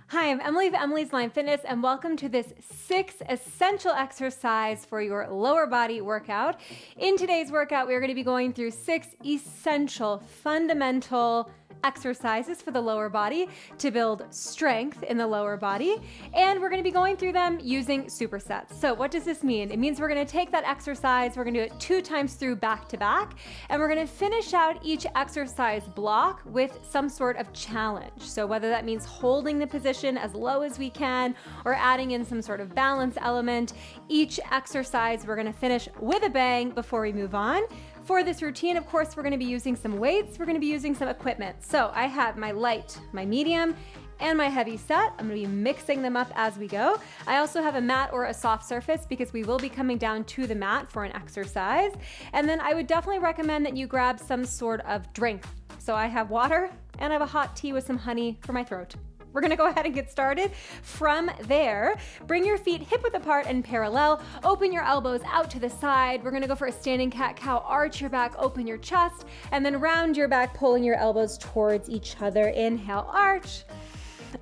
Hi, I'm Emily of Emily's Line Fitness, and welcome to this 6 essential exercise for your lower body workout. In today's workout, we are going to be going through 6 essential, fundamental exercises for the lower body to build strength in the lower body, and we're going to be going through them using supersets. So what does this mean? It means we're going to take that exercise, we're going to do it 2 times through back to back, and we're going to finish out each exercise block with some sort of challenge. So whether that means holding the position as low as we can or adding in some sort of balance element, each exercise we're going to finish with a bang before we move on. For this routine, of course, we're going to be using some weights, we're going to be using some equipment. So I have my light, my medium, and my heavy set. I'm going to be mixing them up as we go. I also have a mat or a soft surface because we will be coming down to the mat for an exercise. And then I would definitely recommend that you grab some sort of drink. So I have water and I have a hot tea with some honey for my throat. We're gonna go ahead and get started. From there, bring your feet hip width apart and parallel. Open your elbows out to the side. We're gonna go for a standing cat-cow. Arch your back, open your chest, and then round your back, pulling your elbows towards each other. Inhale, arch.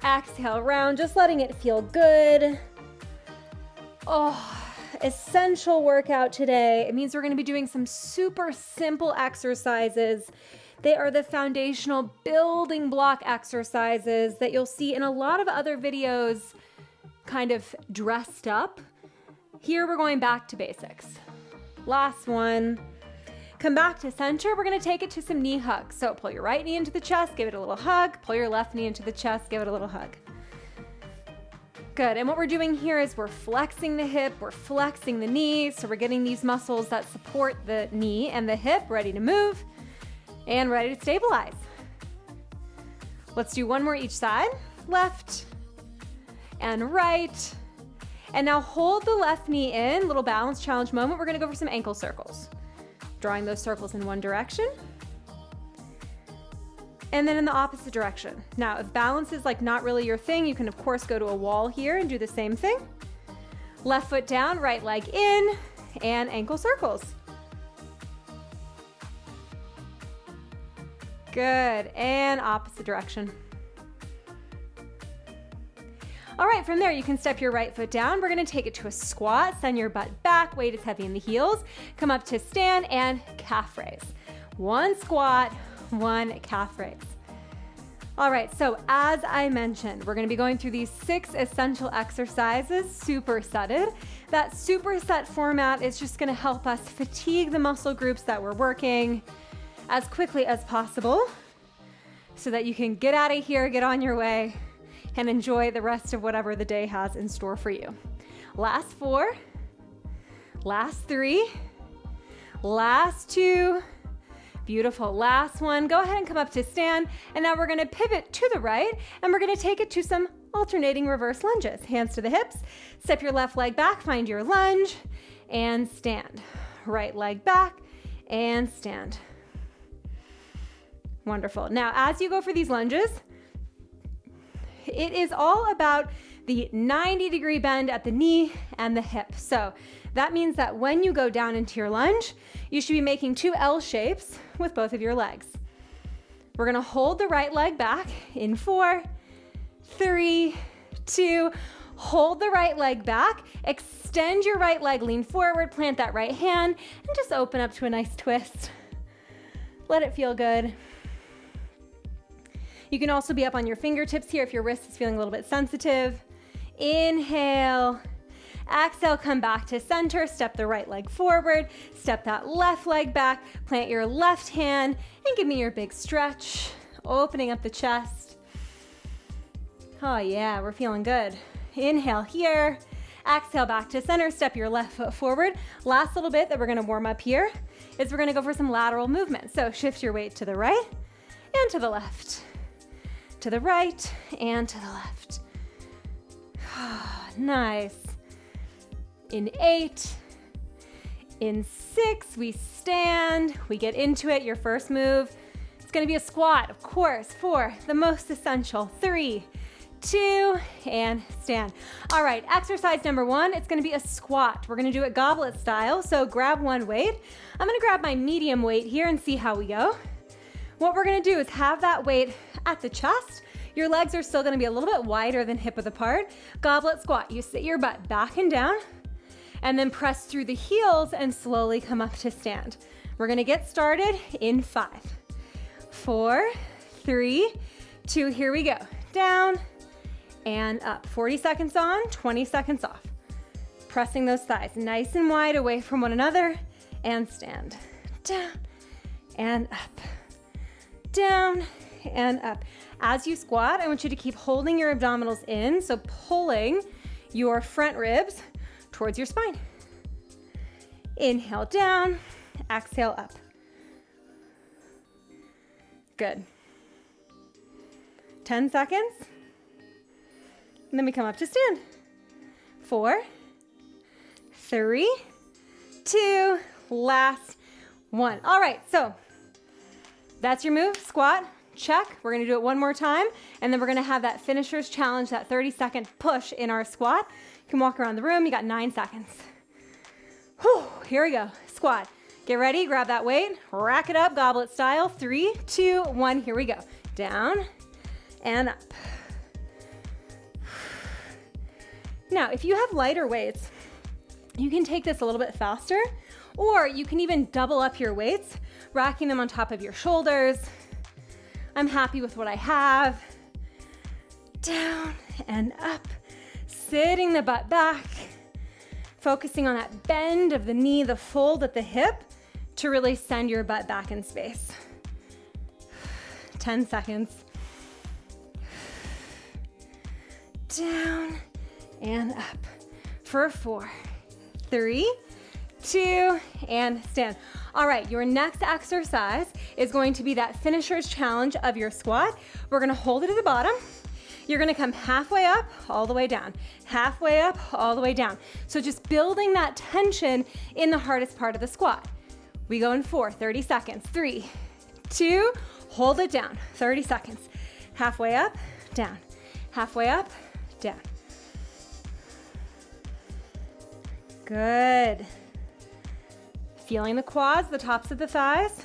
Exhale, round, just letting it feel good. Oh, essential workout today. It means we're gonna be doing some super simple exercises. They are the foundational building block exercises that you'll see in a lot of other videos kind of dressed up. Here we're going back to basics. Last one. Come back to center. We're going to take it to some knee hugs. So pull your right knee into the chest, give it a little hug. Pull your left knee into the chest, give it a little hug. Good. And what we're doing here is we're flexing the hip, we're flexing the knee. So we're getting these muscles that support the knee and the hip ready to move. And ready to stabilize. Let's do one more each side. Left and right. And now hold the left knee in, little balance challenge moment. We're gonna go for some ankle circles. Drawing those circles in one direction. And then in the opposite direction. Now, if balance is like not really your thing, you can of course go to a wall here and do the same thing. Left foot down, right leg in, and ankle circles. Good, and opposite direction. All right, from there you can step your right foot down. We're gonna take it to a squat, send your butt back, weight is heavy in the heels. Come up to stand and calf raise. One squat, one calf raise. All right, so as I mentioned, we're gonna be going through these 6 essential exercises, supersetted. That superset format is just gonna help us fatigue the muscle groups that we're working as quickly as possible so that you can get out of here, get on your way, and enjoy the rest of whatever the day has in store for you. Last 4, last 3, last 2, beautiful, last one. Go ahead and come up to stand, and now we're gonna pivot to the right, and we're gonna take it to some alternating reverse lunges. Hands to the hips, step your left leg back, find your lunge, and stand. Right leg back, and stand. Wonderful. Now, as you go for these lunges, it is all about the 90-degree bend at the knee and the hip. So that means that when you go down into your lunge, you should be making 2 L shapes with both of your legs. We're gonna hold the right leg back in 4, 3, 2, hold the right leg back, extend your right leg, lean forward, plant that right hand, and just open up to a nice twist. Let it feel good. You can also be up on your fingertips here if your wrist is feeling a little bit sensitive. Inhale. Exhale, come back to center. Step the right leg forward. Step that left leg back. Plant your left hand and give me your big stretch. Opening up the chest. Oh yeah, we're feeling good. Inhale here. Exhale back to center. Step your left foot forward. Last little bit that we're gonna warm up here is we're gonna go for some lateral movement. So shift your weight to the right and to the left. To the right and to the left. Nice. In 8, in 6, we stand, we get into it. Your first move, it's gonna be a squat, of course. 4, the most essential. 3, 2, and stand. All right, exercise number 1, it's gonna be a squat. We're gonna do it goblet style, so grab one weight. I'm gonna grab my medium weight here and see how we go. What we're gonna do is have that weight at the chest. Your legs are still gonna be a little bit wider than hip width apart. Goblet squat, you sit your butt back and down, and then press through the heels and slowly come up to stand. We're gonna get started in 5, 4, 3, 2, here we go. Down and up. 40 seconds on, 20 seconds off. Pressing those thighs nice and wide away from one another and stand. Down and up. Down and up. As you squat, I want you to keep holding your abdominals in, so pulling your front ribs towards your spine. Inhale down, exhale up. Good. 10 seconds. And then we come up to stand. 4, 3, 2, last 1. All right, so that's your move, squat, check. We're gonna do it one more time, and then we're gonna have that finisher's challenge, that 30-second push in our squat. You can walk around the room, you got 9 seconds. Whew, here we go, squat. Get ready, grab that weight, rack it up, goblet style. 3, 2, 1, here we go. Down and up. Now, if you have lighter weights, you can take this a little bit faster, or you can even double up your weights, racking them on top of your shoulders. I'm happy with what I have. Down and up, sitting the butt back, focusing on that bend of the knee, the fold at the hip, to really send your butt back in space. 10 seconds. Down and up for 4, 3, 2, and stand. All right, your next exercise is going to be that finisher's challenge of your squat. We're gonna hold it at the bottom. You're gonna come halfway up, all the way down. Halfway up, all the way down. So just building that tension in the hardest part of the squat. We go in 4, 30 seconds. 3, 2, hold it down. 30 seconds. Halfway up, down. Halfway up, down. Good. Feeling the quads, the tops of the thighs.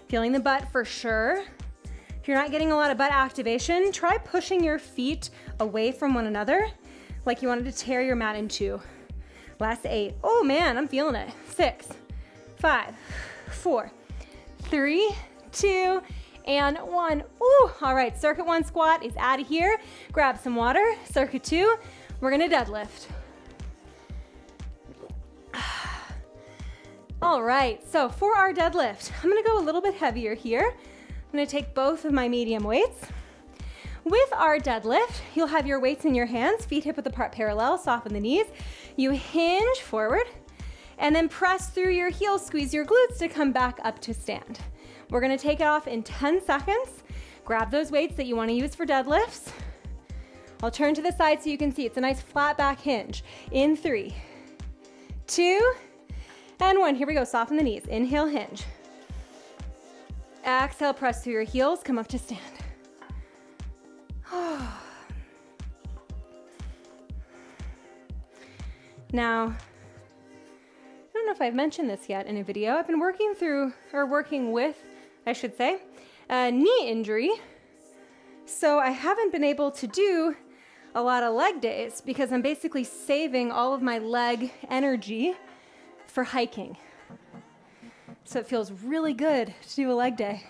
Feeling the butt for sure. If you're not getting a lot of butt activation, try pushing your feet away from one another like you wanted to tear your mat in two. Last 8. Oh man, I'm feeling it. 6, 5, 4, 3, 2, and 1. Ooh, all right, circuit 1 squat is out of here. Grab some water. Circuit 2, we're gonna deadlift. All right, so for our deadlift, I'm gonna go a little bit heavier here. I'm gonna take both of my medium weights. With our deadlift, you'll have your weights in your hands, feet hip width apart parallel, soften the knees. You hinge forward, and then press through your heels, squeeze your glutes to come back up to stand. We're gonna take it off in 10 seconds. Grab those weights that you wanna use for deadlifts. I'll turn to the side so you can see it's a nice flat back hinge. In 3, 2, and 1. Here we go, soften the knees. Inhale, hinge. Exhale, press through your heels, come up to stand. Now, I don't know if I've mentioned this yet in a video. I've been working with, I should say, a knee injury. So I haven't been able to do a lot of leg days because I'm basically saving all of my leg energy for hiking. So it feels really good to do a leg day.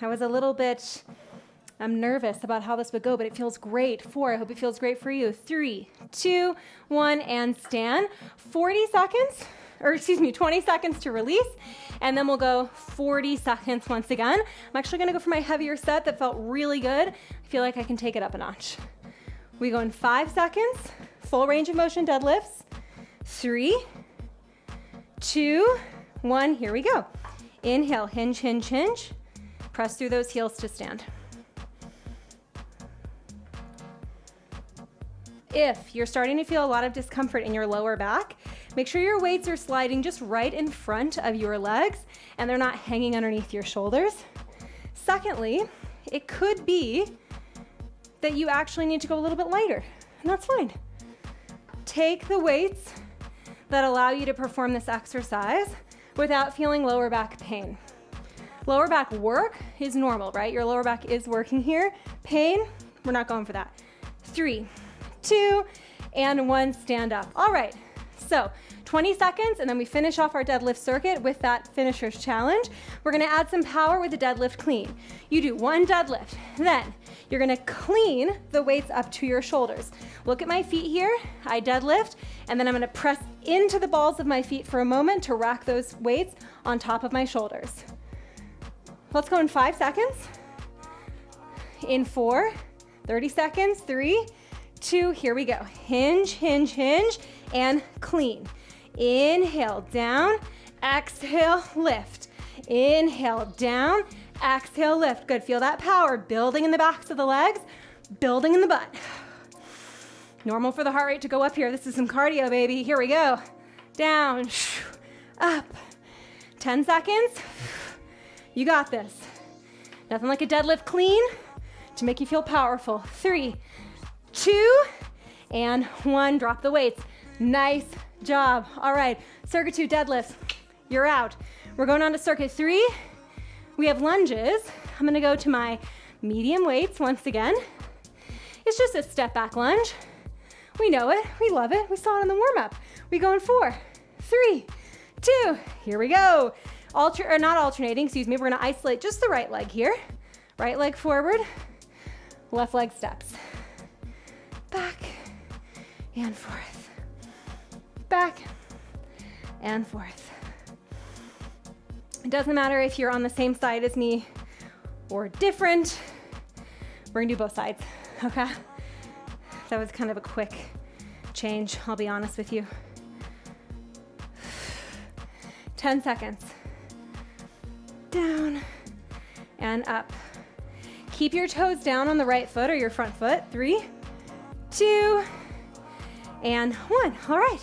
I was a little bit, I'm nervous about how this would go, but it feels great. 4, I hope it feels great for you. 3, 2, 1, and stand. 20 seconds to release, and then we'll go 40 seconds once again. I'm actually gonna go for my heavier set that felt really good. I feel like I can take it up a notch. We go in 5 seconds, full range of motion deadlifts. 3, 2, 1, here we go. Inhale, hinge, hinge, hinge. Press through those heels to stand. If you're starting to feel a lot of discomfort in your lower back, make sure your weights are sliding just right in front of your legs and they're not hanging underneath your shoulders. Secondly, it could be that you actually need to go a little bit lighter, and that's fine. Take the weights that allow you to perform this exercise without feeling lower back pain. Lower back work is normal, right? Your lower back is working here. Pain, we're not going for that. 3, 2, and 1, stand up. All right, so 20 seconds, and then we finish off our deadlift circuit with that finisher's challenge. We're gonna add some power with the deadlift clean. You do 1 deadlift, then you're gonna clean the weights up to your shoulders. Look at my feet here, I deadlift, and then I'm gonna press into the balls of my feet for a moment to rack those weights on top of my shoulders. Let's go in 5 seconds. In 4, 30 seconds, 3, 2, here we go. Hinge, hinge, hinge, and clean. Inhale, down, exhale, lift. Inhale, down, exhale, lift. Good, feel that power building in the backs of the legs, building in the butt. Normal for the heart rate to go up here. This is some cardio, baby. Here we go. Down, up. 10 seconds. You got this. Nothing like a deadlift clean to make you feel powerful. 3, 2, and 1. Drop the weights. Nice job. All right, circuit 2 deadlifts. You're out. We're going on to circuit 3. We have lunges. I'm gonna go to my medium weights once again. It's just a step back lunge. We know it, we love it. We saw it in the warm up. We go in 4, 3, 2, here we go. Not alternating, excuse me. We're gonna isolate just the right leg here. Right leg forward, left leg steps. Back and forth. Back and forth. It doesn't matter if you're on the same side as me or different. We're gonna do both sides, okay? That was kind of a quick change, I'll be honest with you. 10 seconds. Down and up. Keep your toes down on the right foot or your front foot. 3, 2, and 1. All right.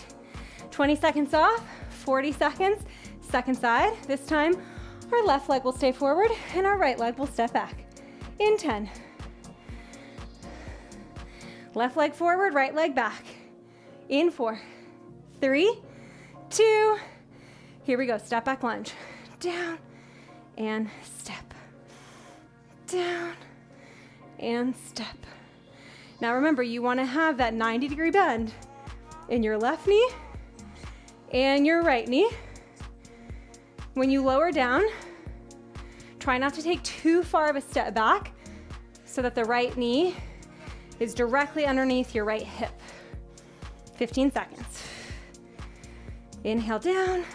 20 seconds off, 40 seconds, second side. This time, our left leg will stay forward and our right leg will step back. In 10. Left leg forward, right leg back. In 4, 3, 2, here we go, step back lunge. Down and step. Down and step. Now remember, you want to have that 90-degree bend in your left knee and your right knee. When you lower down, try not to take too far of a step back so that the right knee is directly underneath your right hip. 15 seconds. Inhale down,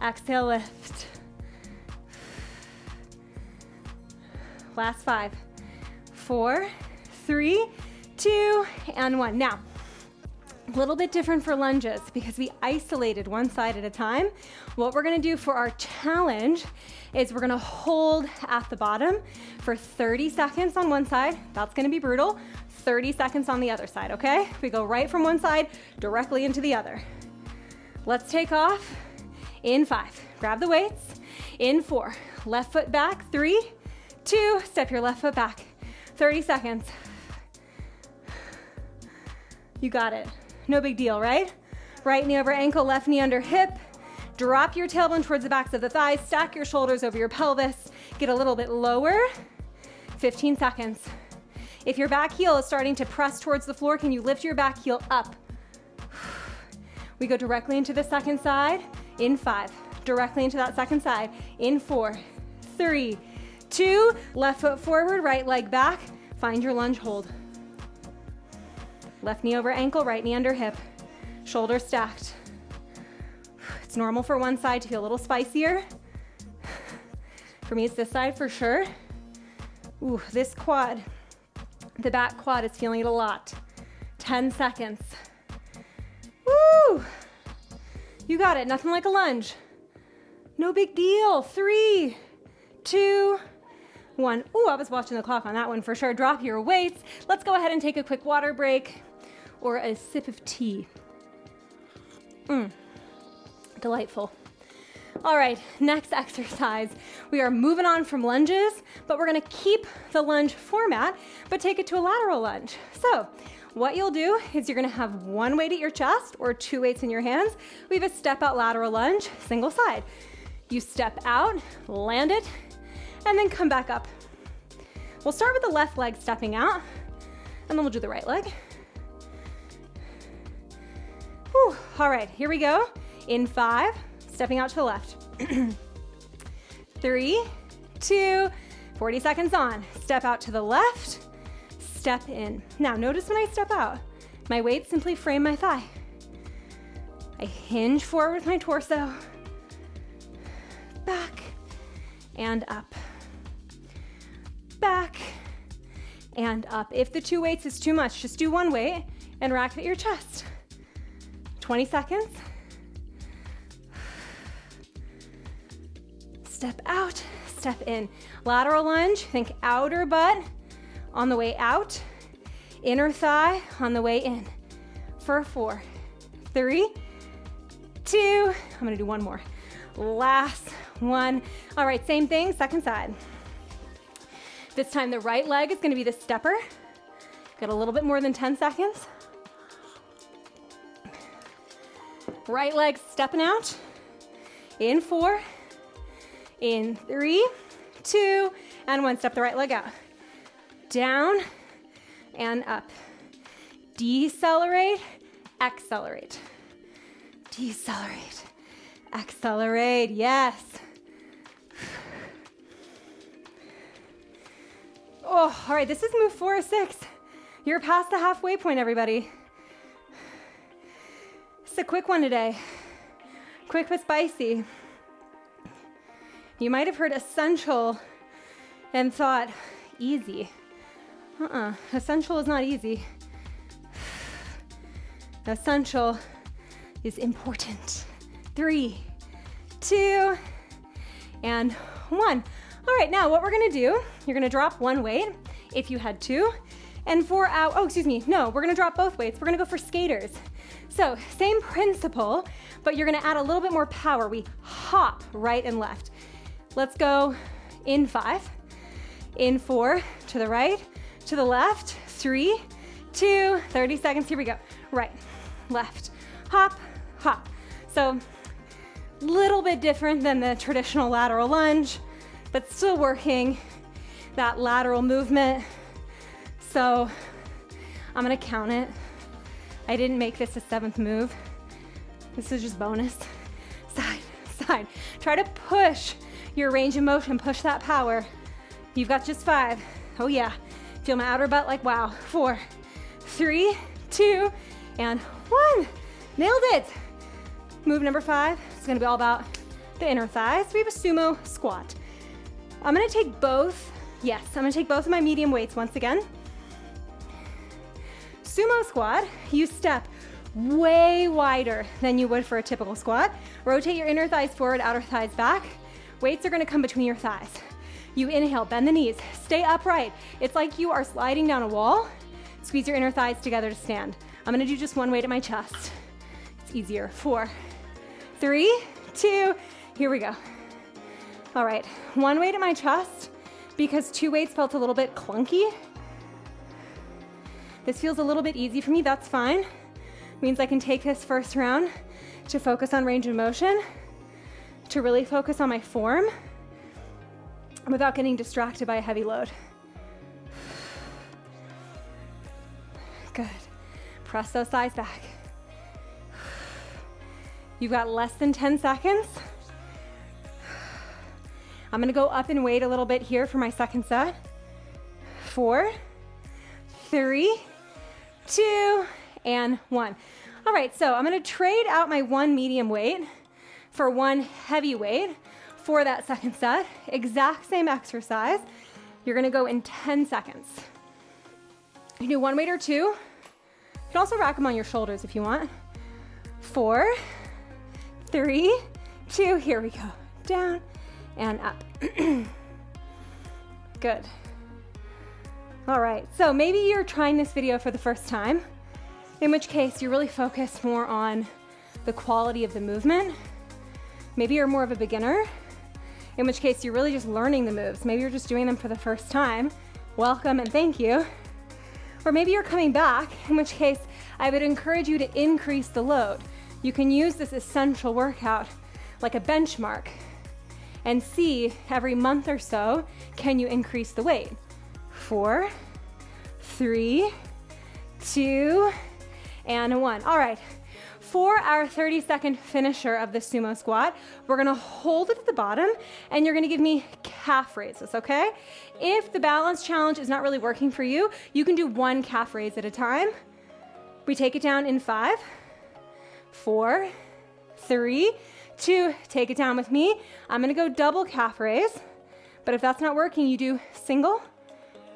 exhale lift. Last 5, 4, 3, 2, and 1. Now, a little bit different for lunges because we isolated one side at a time. What we're gonna do for our challenge is we're gonna hold at the bottom for 30 seconds on one side. That's gonna be brutal. 30 seconds on the other side, okay? We go right from one side directly into the other. Let's take off. In 5, grab the weights. In 4, left foot back. 3, 2, step your left foot back. 30 seconds. You got it. No big deal, right? Right knee over ankle, left knee under hip. Drop your tailbone towards the backs of the thighs. Stack your shoulders over your pelvis. Get a little bit lower. 15 seconds. If your back heel is starting to press towards the floor, can you lift your back heel up? We go directly into the second side. In 5, directly into that second side. In 4, 3, 2, left foot forward, right leg back. Find your lunge hold. Left knee over ankle, right knee under hip. Shoulders stacked. It's normal for one side to feel a little spicier. For me, it's this side for sure. Ooh, this quad, the back quad is feeling it a lot. 10 seconds. Woo! You got it, nothing like a lunge. No big deal. 3, 2, 1. Ooh, I was watching the clock on that one for sure. Drop your weights. Let's go ahead and take a quick water break or a sip of tea. Delightful. All right, next exercise. We are moving on from lunges, but we're gonna keep the lunge format, but take it to a lateral lunge. So what you'll do is you're gonna have one weight at your chest or 2 weights in your hands. We have a step out lateral lunge, single side. You step out, land it, and then come back up. We'll start with the left leg stepping out, and then we'll do the right leg. Whew. All right, here we go. In 5, stepping out to the left. 3, 2, 40 seconds on. Step out to the left, step in. Now notice when I step out, my weights simply frame my thigh. I hinge forward with my torso, back and up, back and up. If the 2 weights is too much, just do 1 weight and rack at your chest. 20 seconds. Step out, step in. Lateral lunge, think outer butt on the way out, inner thigh on the way in. For 4, 3, 2, I'm gonna do 1 more. Last one. All right, same thing, second side. This time the right leg is gonna be the stepper. Got a little bit more than 10 seconds. Right leg stepping out. In 4, in 3, 2, and 1. Step the right leg out. Down and up. Decelerate, accelerate. Decelerate, accelerate, yes. Oh, all right, this is move 4 of 6. You're past the halfway point, everybody. It's a quick one today. Quick but spicy. You might have heard essential and thought easy. Essential is not easy. Essential is important. 3, 2, and 1. All right, now what we're gonna do, you're gonna drop 1 weight if you had 2, and we're gonna drop both weights. We're gonna go for skaters. So same principle, but you're gonna add a little bit more power. We hop right and left. Let's go in 5, in 4, to the right, to the left, 3, 2, 30 seconds, here we go. Right, left, hop, hop. So little bit different than the traditional lateral lunge, but still working that lateral movement. So I'm gonna count it. I didn't make this a 7th move. This is just bonus. Side, side. Try to push your range of motion, push that power. You've got just 5. Oh yeah. Feel my outer butt like wow. 4, 3, 2, and 1. Nailed it. Move number 5 is gonna be all about the inner thighs. We have a sumo squat. I'm gonna take both of my medium weights once again. Sumo squat, you step way wider than you would for a typical squat. Rotate your inner thighs forward, outer thighs back. Weights are gonna come between your thighs. You inhale, bend the knees, stay upright. It's like you are sliding down a wall. Squeeze your inner thighs together to stand. I'm gonna do just 1 weight at my chest. It's easier. 4, 3, 2, here we go. All right, 1 weight at my chest because 2 weights felt a little bit clunky. This feels a little bit easy for me, that's fine. Means I can take this first round to focus on range of motion, to really focus on my form without getting distracted by a heavy load. Good. Press those thighs back. You've got less than 10 seconds. I'm gonna go up and weight a little bit here for my second set. 4, 3, 2, and 1. All right, so I'm gonna trade out my 1 medium weight for 1 heavy weight for that second set. Exact same exercise. You're gonna go in 10 seconds. You do 1 weight or 2. You can also rack them on your shoulders if you want. 4, 3, 2, here we go. Down and up. Good. All right, so maybe you're trying this video for the first time, in which case you're really focused more on the quality of the movement. Maybe you're more of a beginner, in which case you're really just learning the moves. Maybe you're just doing them for the first time. Welcome and thank you. Or maybe you're coming back, in which case I would encourage you to increase the load. You can use this essential workout like a benchmark and see every month or so, can you increase the weight? 4, 3, 2, and 1. All right. For our 30-second finisher of the sumo squat, we're gonna hold it at the bottom and you're gonna give me calf raises, okay? If the balance challenge is not really working for you, you can do one calf raise at a time. We take it down in 5, 4, 3, 2, take it down with me. I'm gonna go double calf raise, but if that's not working, you do single,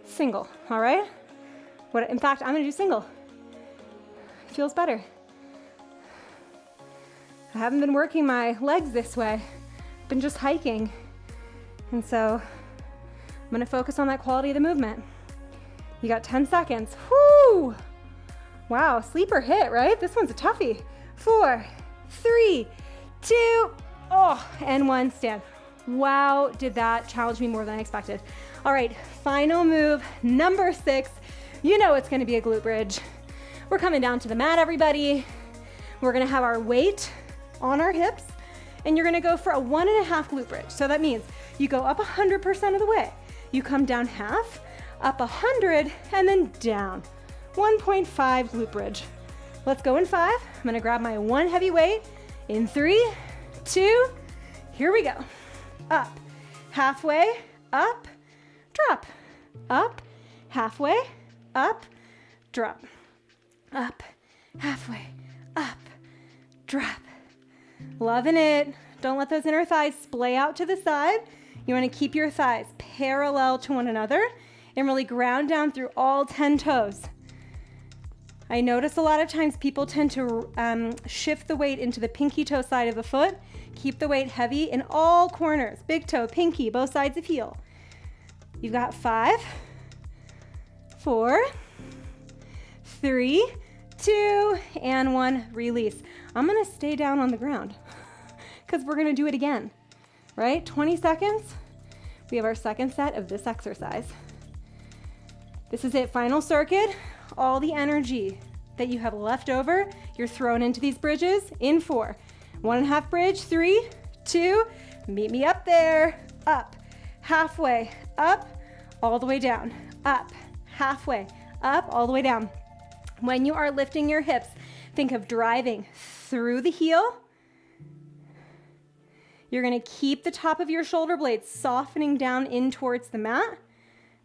single, all right? In fact, I'm gonna do single. Feels better. I haven't been working my legs this way. I've been just hiking. And so I'm gonna focus on that quality of the movement. You got 10 seconds. Whoo! Wow, sleeper hit, right? This one's a toughie. 4, 3, 2, and 1, stand. Wow, did that challenge me more than I expected. All right, final move, number 6. You know it's gonna be a glute bridge. We're coming down to the mat, everybody. We're gonna have our weight on our hips, and you're gonna go for a 1.5 glute bridge. So that means you go up 100% of the way. You come down half, up 100, and then down. 1.5 glute bridge. Let's go in 5. I'm gonna grab my one heavy weight in 3, 2, here we go. Up, halfway, up, drop. Up, halfway, up, drop. Up, halfway, up, drop. Loving it. Don't let those inner thighs splay out to the side. You want to keep your thighs parallel to one another and really ground down through all 10 toes. I notice a lot of times people tend to shift the weight into the pinky toe side of the foot. Keep the weight heavy in all corners. Big toe, pinky, both sides of heel. You've got 5, 4, 3, 2, and 1, release. I'm gonna stay down on the ground because we're gonna do it again, right? 20 seconds. We have our second set of this exercise. This is it, final circuit. All the energy that you have left over, you're thrown into these bridges in 4. 1.5 bridge, 3, 2, meet me up there. Up, halfway, up, all the way down. Up, halfway, up, all the way down. When you are lifting your hips, think of driving through the heel. You're gonna keep the top of your shoulder blades softening down in towards the mat.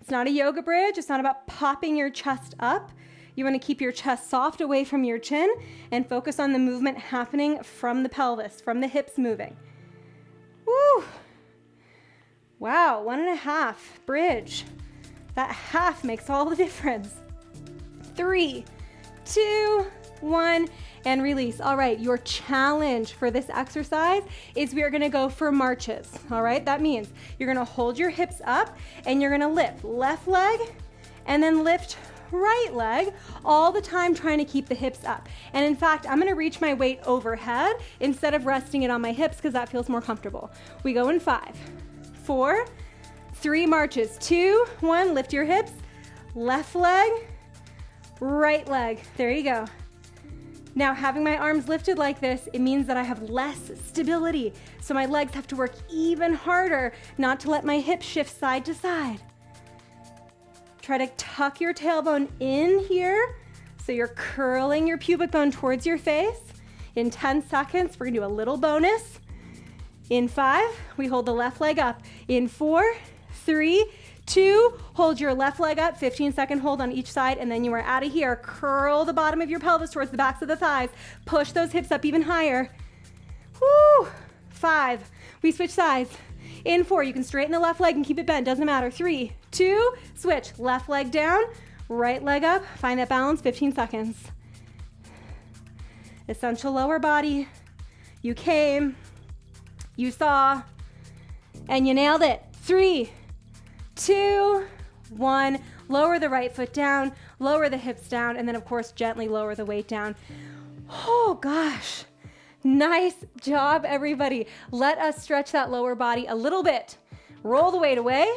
It's not a yoga bridge. It's not about popping your chest up. You wanna keep your chest soft away from your chin and focus on the movement happening from the pelvis, from the hips moving. Woo! Wow, 1.5 bridge. That half makes all the difference. 3, 2, 1, and release. All right, your challenge for this exercise is we are gonna go for marches, all right? That means you're gonna hold your hips up and you're gonna lift left leg and then lift right leg all the time, trying to keep the hips up. And in fact, I'm gonna reach my weight overhead instead of resting it on my hips because that feels more comfortable. We go in 5, 4, 3 marches, 2, 1, lift your hips, left leg, right leg, there you go. Now, having my arms lifted like this, it means that I have less stability. So my legs have to work even harder not to let my hips shift side to side. Try to tuck your tailbone in here so you're curling your pubic bone towards your face. In 10 seconds, we're gonna do a little bonus. In 5, we hold the left leg up. In 4, 3, 2, hold your left leg up, 15-second hold on each side, and then you are out of here. Curl the bottom of your pelvis towards the backs of the thighs. Push those hips up even higher. Woo! 5, we switch sides. In 4, you can straighten the left leg and keep it bent, doesn't matter. 3, 2, switch. Left leg down, right leg up. Find that balance, 15 seconds. Essential lower body. You came, you saw, and you nailed it. 3, 2, 1, lower the right foot down, lower the hips down, and then of course gently lower the weight down. Oh gosh, nice job everybody. Let us stretch that lower body a little bit. Roll the weight away.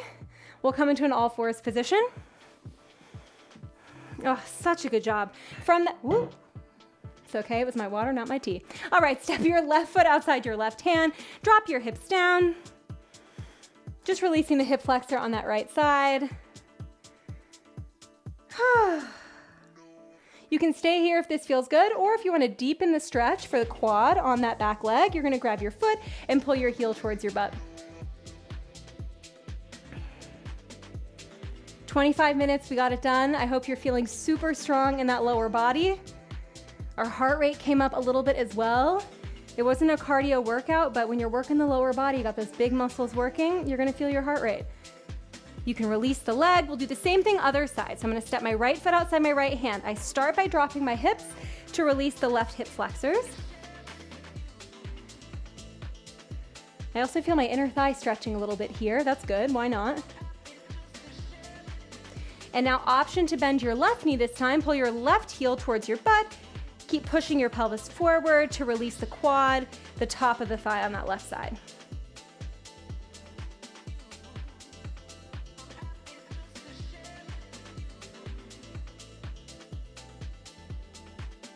We'll come into an all fours position. Oh, such a good job. From that, woo. It's okay, it was my water, not my tea. All right, step your left foot outside your left hand, drop your hips down. Just releasing the hip flexor on that right side. You can stay here if this feels good, or if you want to deepen the stretch for the quad on that back leg, you're going to grab your foot and pull your heel towards your butt. 25 minutes, we got it done. I hope you're feeling super strong in that lower body. Our heart rate came up a little bit as well. It wasn't a cardio workout, but when you're working the lower body, you got those big muscles working, you're gonna feel your heart rate. You can release the leg. We'll do the same thing other side. So I'm gonna step my right foot outside my right hand. I start by dropping my hips to release the left hip flexors. I also feel my inner thigh stretching a little bit here. That's good, why not? And now option to bend your left knee this time. Pull your left heel towards your butt. Keep pushing your pelvis forward to release the quad, the top of the thigh on that left side.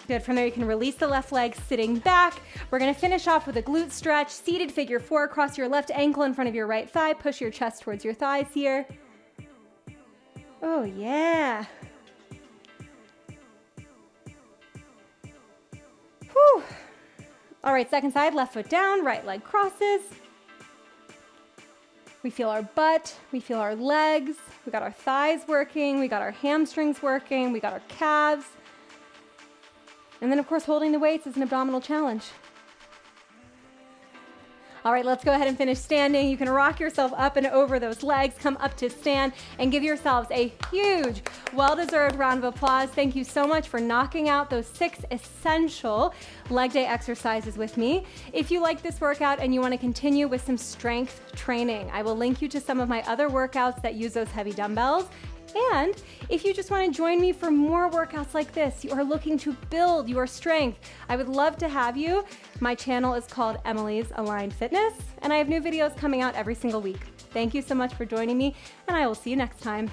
Good, from there you can release the left leg sitting back. We're gonna finish off with a glute stretch, seated figure four, cross your left ankle in front of your right thigh, push your chest towards your thighs here. Oh yeah. Whew. All right, second side, left foot down, right leg crosses. We feel our butt, we feel our legs, we got our thighs working, we got our hamstrings working, we got our calves. And then of course, holding the weights is an abdominal challenge. All right, let's go ahead and finish standing. You can rock yourself up and over those legs, come up to stand, and give yourselves a huge, well-deserved round of applause. Thank you so much for knocking out those 6 essential leg day exercises with me. If you like this workout and you want to continue with some strength training, I will link you to some of my other workouts that use those heavy dumbbells. And if you just want to join me for more workouts like this, you are looking to build your strength, I would love to have you. My channel is called Emily's Aligned Fitness, and I have new videos coming out every single week. Thank you so much for joining me, and I will see you next time.